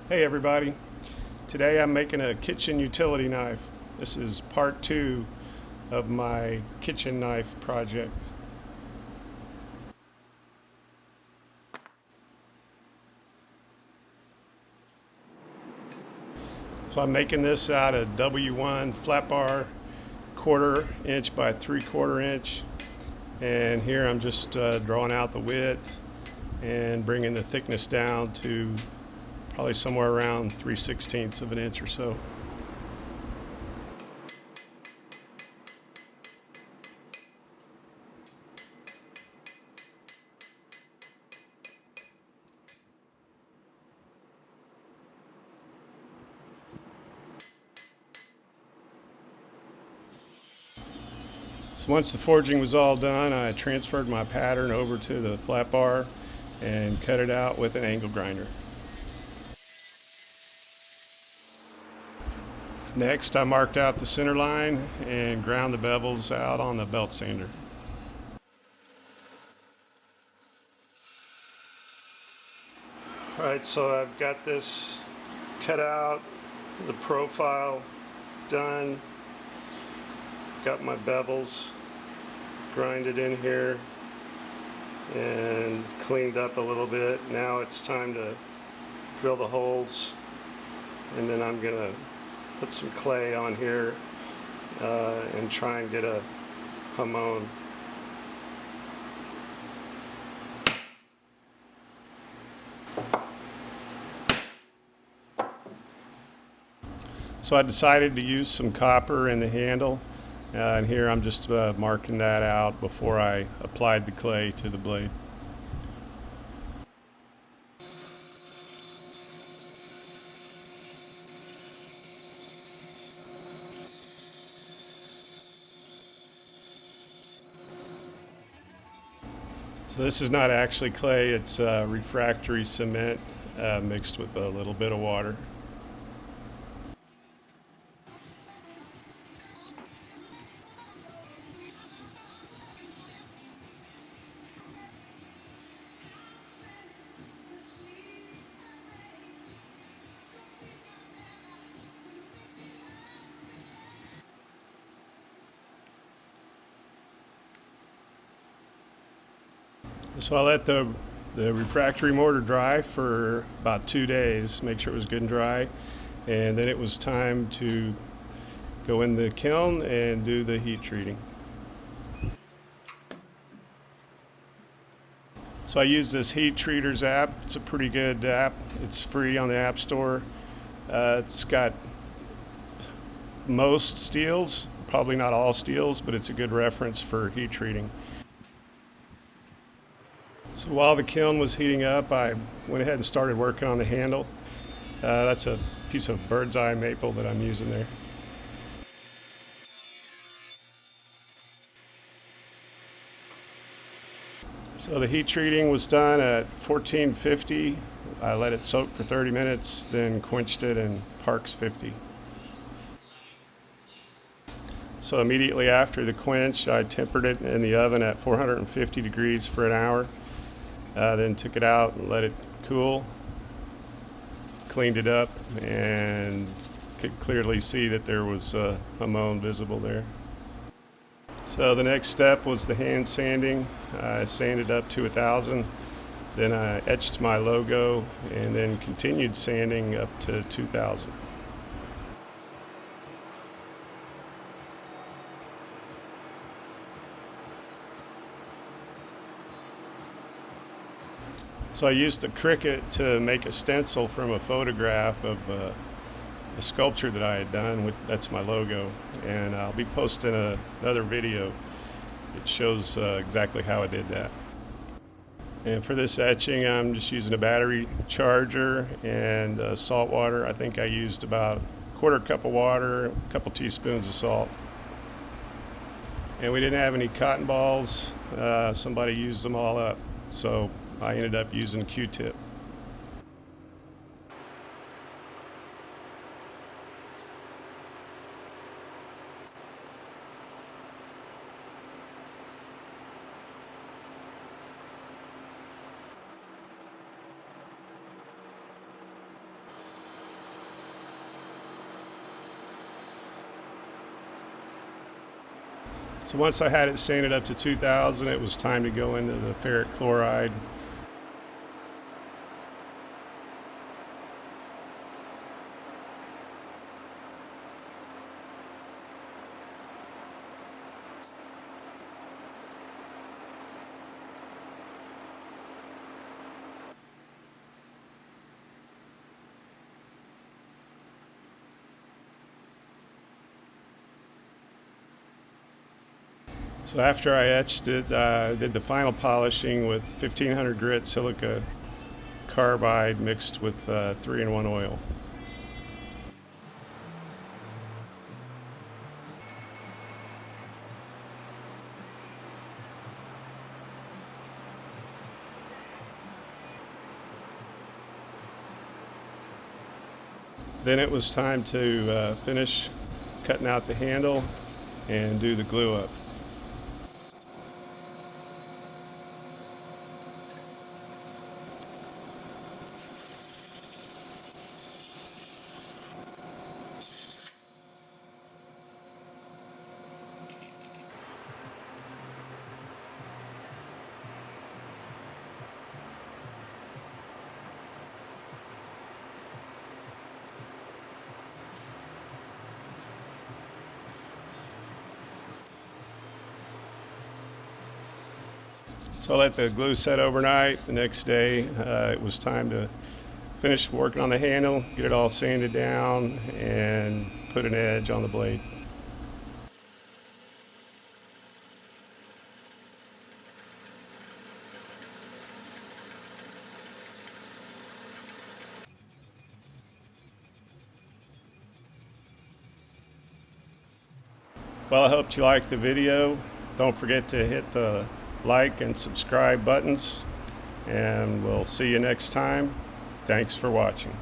Hey everybody, today I'm making a kitchen utility knife. This is part 2 of my kitchen knife project. So I'm making this out of W1 flat bar, 1/4 inch by 3/4 inch. And here I'm just drawing out the width and bringing the thickness down to probably somewhere around 3/16 of an inch or so. So once the forging was all done, I transferred my pattern over to the flat bar and cut it out with an angle grinder. Next, I marked out the center line and ground the bevels out on the belt sander. All right, so I've got this cut out, the profile done, got my bevels grinded in here and cleaned up a little bit. Now it's time to drill the holes, and then I'm gonna put some clay on here and try and get a Hamon. So I decided to use some copper in the handle, and here I'm just marking that out before I applied the clay to the blade. So this is not actually clay, it's refractory cement mixed with a little bit of water. So I let the refractory mortar dry for about 2 days, make sure it was good and dry, and then it was time to go in the kiln and do the heat treating. So I use this Heat Treaters app. It's a pretty good app. It's free on the App Store. It's got most steels, probably not all steels, but it's a good reference for heat treating. So while the kiln was heating up, I went ahead and started working on the handle. That's a piece of bird's eye maple that I'm using there. So the heat treating was done at 1450. I let it soak for 30 minutes, then quenched it in Parks 50. So immediately after the quench, I tempered it in the oven at 450 degrees for an hour. Then took it out and let it cool. Cleaned it up and could clearly see that there was Hamon visible there. So the next step was the hand sanding. I sanded up to 1,000. Then I etched my logo and then continued sanding up to 2,000. So I used a Cricut to make a stencil from a photograph of a sculpture that I had done. That's my logo, and I'll be posting another video that shows exactly how I did that. And for this etching, I'm just using a battery charger and salt water. I think I used about 1/4 cup of water, a couple teaspoons of salt. And we didn't have any cotton balls. Somebody used them all up, so I ended up using Q-tip. So once I had it sanded up to 2000, it was time to go into the ferric chloride. So after I etched it, I did the final polishing with 1500 grit silica carbide mixed with 3-in-1 oil. Then it was time to finish cutting out the handle and do the glue up. So I let the glue set overnight. The next day, it was time to finish working on the handle, get it all sanded down, and put an edge on the blade. Well, I hope you liked the video. Don't forget to hit the like and subscribe buttons, and we'll see you next time. Thanks for watching.